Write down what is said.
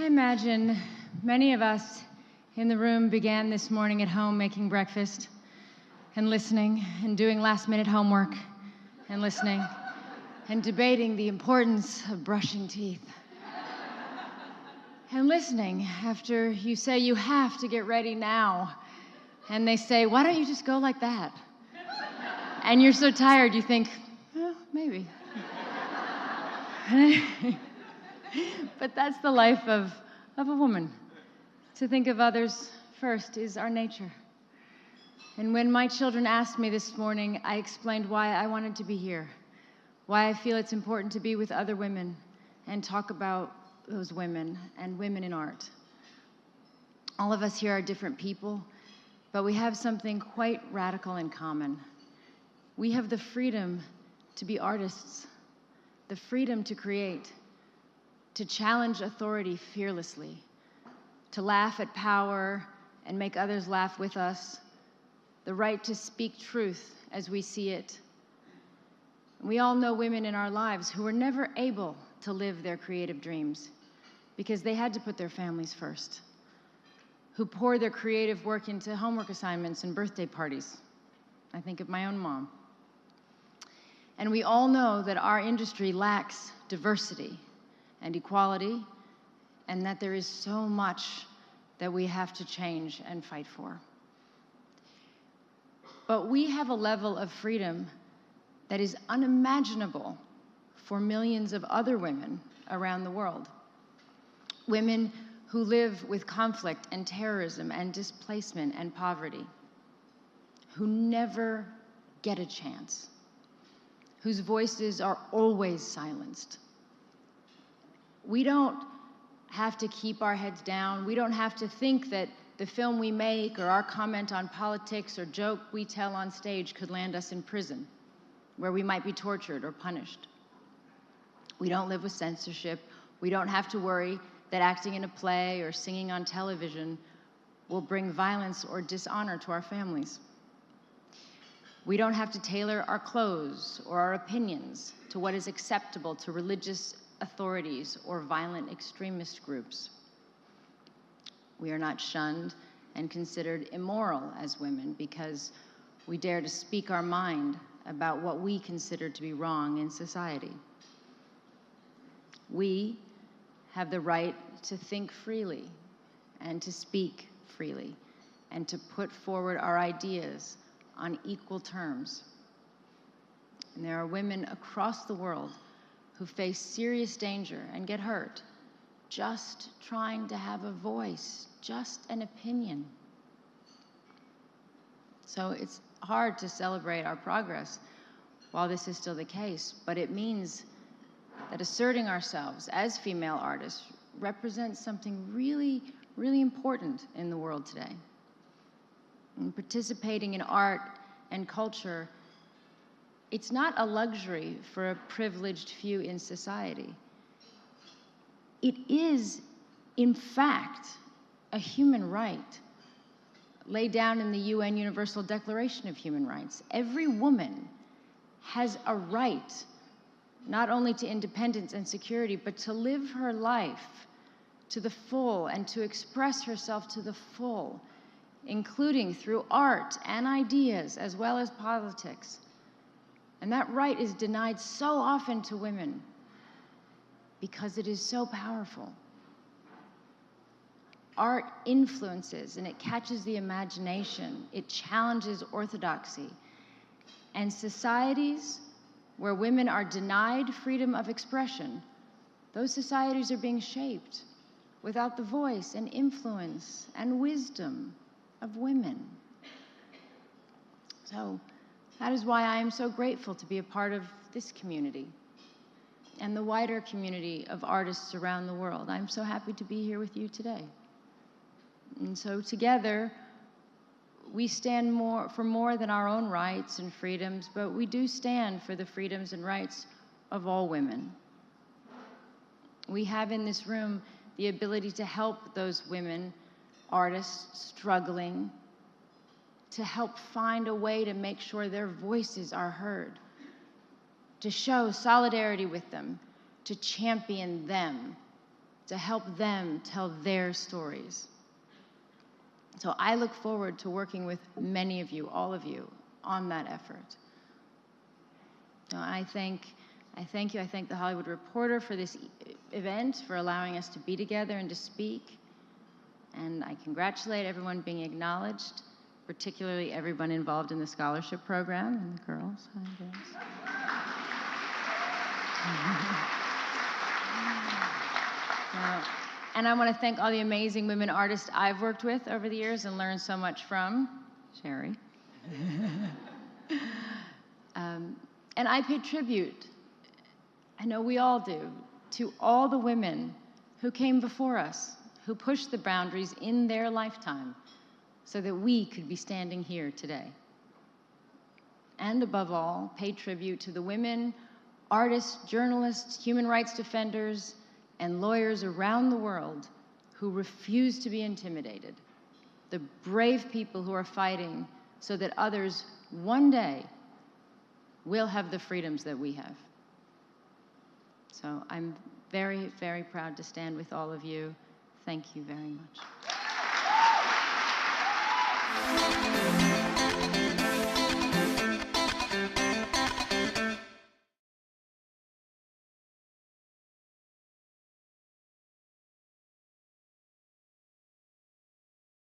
I imagine many of us in the room began this morning at home making breakfast and listening and doing last-minute homework and listening and debating the importance of brushing teeth and listening after you say you have to get ready now and they say, why don't you just go like that? And you're so tired you think, well, maybe. But that's the life of a woman. To think of others first is our nature. And when my children asked me this morning, I explained why I wanted to be here, why I feel it's important to be with other women and talk about those women and women in art. All of us here are different people, but we have something quite radical in common. We have the freedom to be artists, the freedom to create, to challenge authority fearlessly, to laugh at power and make others laugh with us, the right to speak truth as we see it. We all know women in our lives who were never able to live their creative dreams because they had to put their families first, who pour their creative work into homework assignments and birthday parties. I think of my own mom. And we all know that our industry lacks diversity and equality, and that there is so much that we have to change and fight for. But we have a level of freedom that is unimaginable for millions of other women around the world. Women who live with conflict and terrorism and displacement and poverty, who never get a chance, whose voices are always silenced. We don't have to keep our heads down. We don't have to think that the film we make or our comment on politics or joke we tell on stage could land us in prison, where we might be tortured or punished. We don't live with censorship. We don't have to worry that acting in a play or singing on television will bring violence or dishonor to our families. We don't have to tailor our clothes or our opinions to what is acceptable to religious authorities or violent extremist groups. We are not shunned and considered immoral as women because we dare to speak our mind about what we consider to be wrong in society. We have the right to think freely and to speak freely and to put forward our ideas on equal terms. And there are women across the world who face serious danger and get hurt just trying to have a voice, just an opinion. So it's hard to celebrate our progress while this is still the case, but it means that asserting ourselves as female artists represents something really, really important in the world today. And participating in art and culture, it's not a luxury for a privileged few in society. It is, in fact, a human right laid down in the UN Universal Declaration of Human Rights. Every woman has a right not only to independence and security, but to live her life to the full and to express herself to the full, including through art and ideas as well as politics. And that right is denied so often to women because it is so powerful. Art influences and it catches the imagination. It challenges orthodoxy. And societies where women are denied freedom of expression, those societies are being shaped without the voice and influence and wisdom of women. So that is why I am so grateful to be a part of this community and the wider community of artists around the world. I'm so happy to be here with you today. And so together, we stand for more than our own rights and freedoms, but we do stand for the freedoms and rights of all women. We have in this room the ability to help those women, artists struggling, to help find a way to make sure their voices are heard, to show solidarity with them, to champion them, to help them tell their stories. So I look forward to working with many of you, all of you, on that effort. So I thank you. I thank the Hollywood Reporter for this event, for allowing us to be together and to speak. And I congratulate everyone being acknowledged, particularly everyone involved in the scholarship program and the girls. Hi, girls. And I want to thank all the amazing women artists I've worked with over the years and learned so much from. Sherry. And I pay tribute, I know we all do, to all the women who came before us, who pushed the boundaries in their lifetime so that we could be standing here today. And above all, pay tribute to the women, artists, journalists, human rights defenders, and lawyers around the world who refuse to be intimidated, the brave people who are fighting so that others one day will have the freedoms that we have. So I'm very, very proud to stand with all of you. Thank you very much.